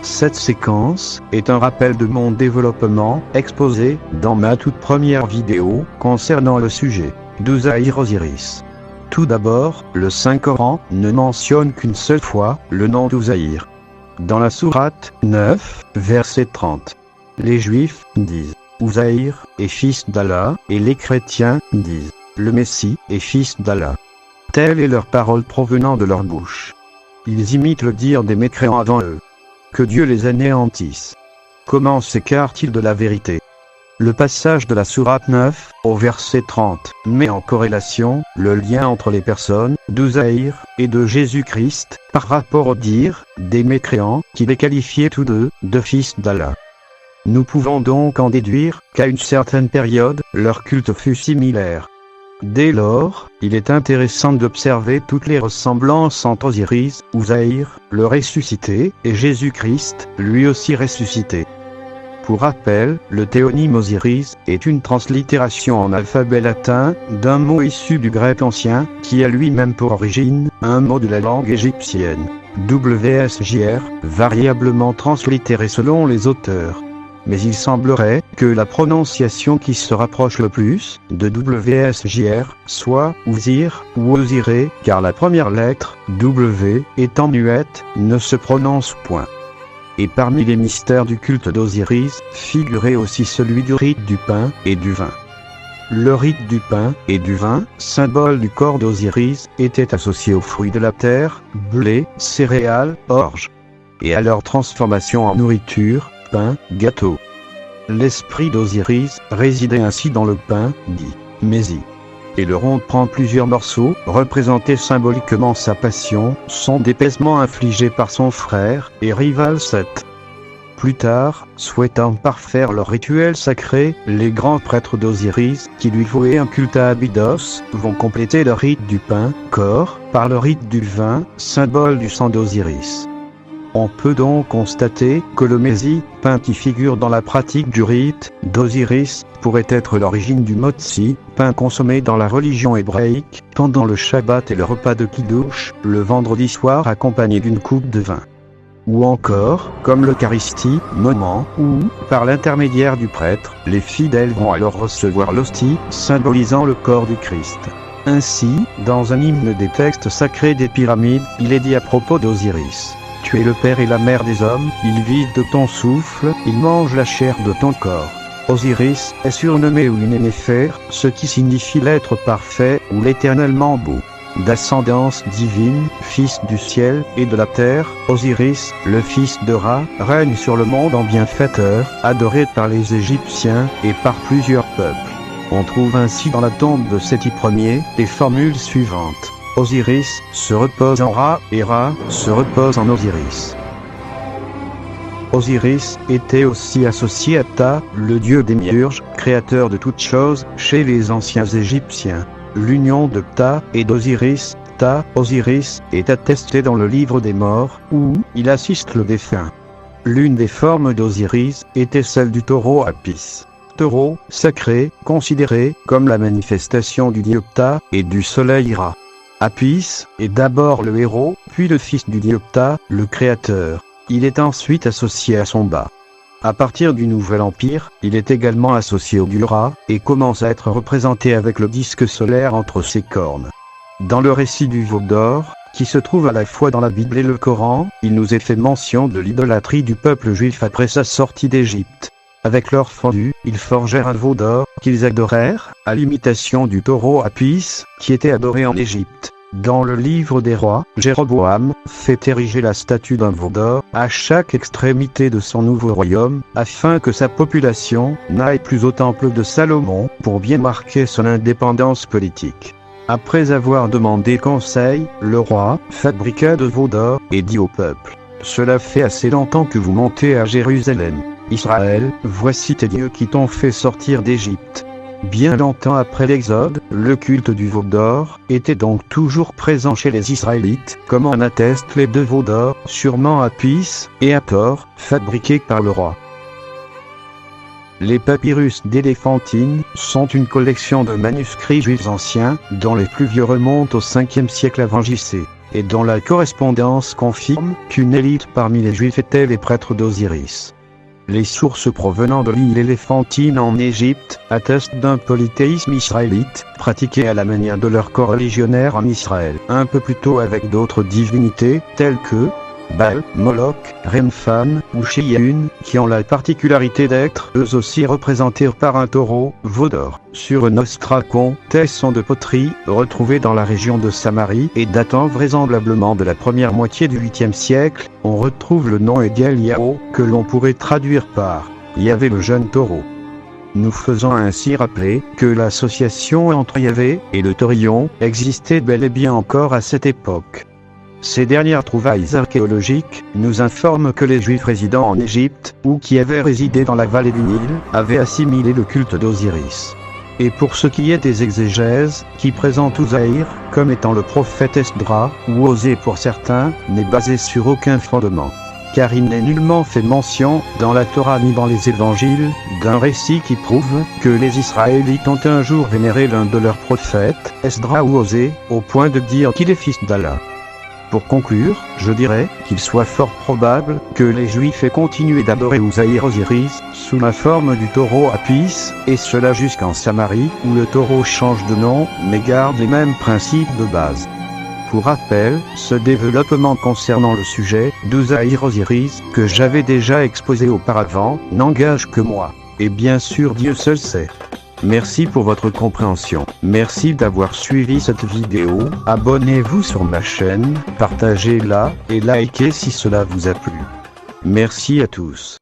Cette séquence est un rappel de mon développement exposé dans ma toute première vidéo concernant le sujet d'Ouzzaïr Osiris. Tout d'abord, le Saint-Coran ne mentionne qu'une seule fois le nom d'Ouzzaïr. Dans la sourate 9, verset 30. Les Juifs disent Ouzzaïr est fils d'Allah, et les chrétiens disent le Messie est fils d'Allah. Telle est leur parole provenant de leur bouche. Ils imitent le dire des mécréants avant eux. Que Dieu les anéantisse. Comment s'écartent-ils de la vérité? Le passage de la sourate 9, au verset 30, met en corrélation le lien entre les personnes d'Ouzzaïr et de Jésus-Christ, par rapport au dire des mécréants qui les qualifiaient tous deux de fils d'Allah. Nous pouvons donc en déduire qu'à une certaine période, leur culte fut similaire. Dès lors, il est intéressant d'observer toutes les ressemblances entre Osiris, Ouzzaïr, le ressuscité, et Jésus-Christ, lui aussi ressuscité. Pour rappel, le théonyme Osiris est une translittération en alphabet latin d'un mot issu du grec ancien, qui a lui-même pour origine un mot de la langue égyptienne, WSJR, variablement translittéré selon les auteurs. Mais il semblerait que la prononciation qui se rapproche le plus de WSJR soit Ouzir ou Osiré, car la première lettre, W, étant muette, ne se prononce point. Et parmi les mystères du culte d'Osiris, figurait aussi celui du rite du pain et du vin. Le rite du pain et du vin, symbole du corps d'Osiris, était associé aux fruits de la terre, blé, céréales, orge, et à leur transformation en nourriture, pain, gâteau. L'esprit d'Osiris résidait ainsi dans le pain, dit Mési. Et le rond prend plusieurs morceaux, représentés symboliquement sa passion, son dépaisement infligé par son frère et rival Seth. Plus tard, souhaitant parfaire leur rituel sacré, les grands prêtres d'Osiris, qui lui vouaient un culte à Abydos, vont compléter le rite du pain, corps, par le rite du vin, symbole du sang d'Osiris. On peut donc constater que le Mési, pain qui figure dans la pratique du rite d'Osiris, pourrait être l'origine du motzi, pain consommé dans la religion hébraïque, pendant le Shabbat et le repas de Kiddush, le vendredi soir accompagné d'une coupe de vin. Ou encore, comme l'Eucharistie, moment où, par l'intermédiaire du prêtre, les fidèles vont alors recevoir l'hostie, symbolisant le corps du Christ. Ainsi, dans un hymne des textes sacrés des pyramides, il est dit à propos d'Osiris. Tu es le père et la mère des hommes, ils vivent de ton souffle, ils mangent la chair de ton corps. Osiris est surnommé Ounénéfer, ce qui signifie l'être parfait ou l'éternellement beau. D'ascendance divine, fils du ciel et de la terre, Osiris, le fils de Ra, règne sur le monde en bienfaiteur, adoré par les Égyptiens et par plusieurs peuples. On trouve ainsi dans la tombe de Séti Ier les formules suivantes. Osiris se repose en Ra, et Ra se repose en Osiris. Osiris était aussi associé à Ptah, le dieu démiurge, créateur de toutes choses, chez les anciens Égyptiens. L'union de Ptah et d'Osiris, Ptah, Osiris, est attestée dans le livre des morts, où il assiste le défunt. L'une des formes d'Osiris était celle du taureau Apis. Taureau, sacré, considéré comme la manifestation du dieu Ptah et du soleil Ra. Apis est d'abord le héros, puis le fils du dieu Ptah, le créateur. Il est ensuite associé à Somba. À partir du Nouvel Empire, il est également associé au dieu Ra, et commence à être représenté avec le disque solaire entre ses cornes. Dans le récit du veau d'or, qui se trouve à la fois dans la Bible et le Coran, il nous est fait mention de l'idolâtrie du peuple juif après sa sortie d'Égypte. Avec leur fondu, ils forgèrent un veau d'or, qu'ils adorèrent, à l'imitation du taureau Apis, qui était adoré en Égypte. Dans le livre des rois, Jéroboam fait ériger la statue d'un veau d'or à chaque extrémité de son nouveau royaume, afin que sa population n'aille plus au temple de Salomon, pour bien marquer son indépendance politique. Après avoir demandé conseil, le roi fabriqua de veaux d'or et dit au peuple : « Cela fait assez longtemps que vous montez à Jérusalem. Israël, voici tes dieux qui t'ont fait sortir d'Égypte. » Bien longtemps après l'Exode, le culte du veau d'or était donc toujours présent chez les Israélites, comme en attestent les deux veaux d'or, sûrement Apis et Hathor, fabriqués par le roi. Les papyrus d'Éléphantine sont une collection de manuscrits juifs anciens, dont les plus vieux remontent au 5e siècle avant J.C., et dont la correspondance confirme qu'une élite parmi les juifs était les prêtres d'Osiris. Les sources provenant de l'île Éléphantine en Égypte attestent d'un polythéisme israélite, pratiqué à la manière de leurs coreligionnaires en Israël, un peu plus tôt avec d'autres divinités, telles que Baal, Moloch, Remphan ou Shiaun, qui ont la particularité d'être eux aussi représentés par un taureau, veau d'or, sur un ostracon, tesson de poterie, retrouvé dans la région de Samarie et datant vraisemblablement de la première moitié du 8e siècle. On retrouve le nom Egel Yahoo, que l'on pourrait traduire par Yahvé le jeune taureau. Nous faisons ainsi rappeler que l'association entre Yahvé et le taurion existait bel et bien encore à cette époque. Ces dernières trouvailles archéologiques nous informent que les Juifs résidant en Égypte, ou qui avaient résidé dans la vallée du Nil, avaient assimilé le culte d'Osiris. Et pour ce qui est des exégèses, qui présentent Uzaïr comme étant le prophète Esdras, ou Osée pour certains, n'est basé sur aucun fondement. Car il n'est nullement fait mention, dans la Torah ni dans les évangiles, d'un récit qui prouve que les Israélites ont un jour vénéré l'un de leurs prophètes, Esdras ou Osée, au point de dire qu'il est fils d'Allah. Pour conclure, je dirais qu'il soit fort probable que les Juifs aient continué d'adorer Uzaïr Osiris sous la forme du taureau Apis, et cela jusqu'en Samarie, où le taureau change de nom, mais garde les mêmes principes de base. Pour rappel, ce développement concernant le sujet d'Uzaïr Osiris, que j'avais déjà exposé auparavant, n'engage que moi. Et bien sûr Dieu seul sait. Merci pour votre compréhension. Merci d'avoir suivi cette vidéo. Abonnez-vous sur ma chaîne, partagez-la, et likez si cela vous a plu. Merci à tous.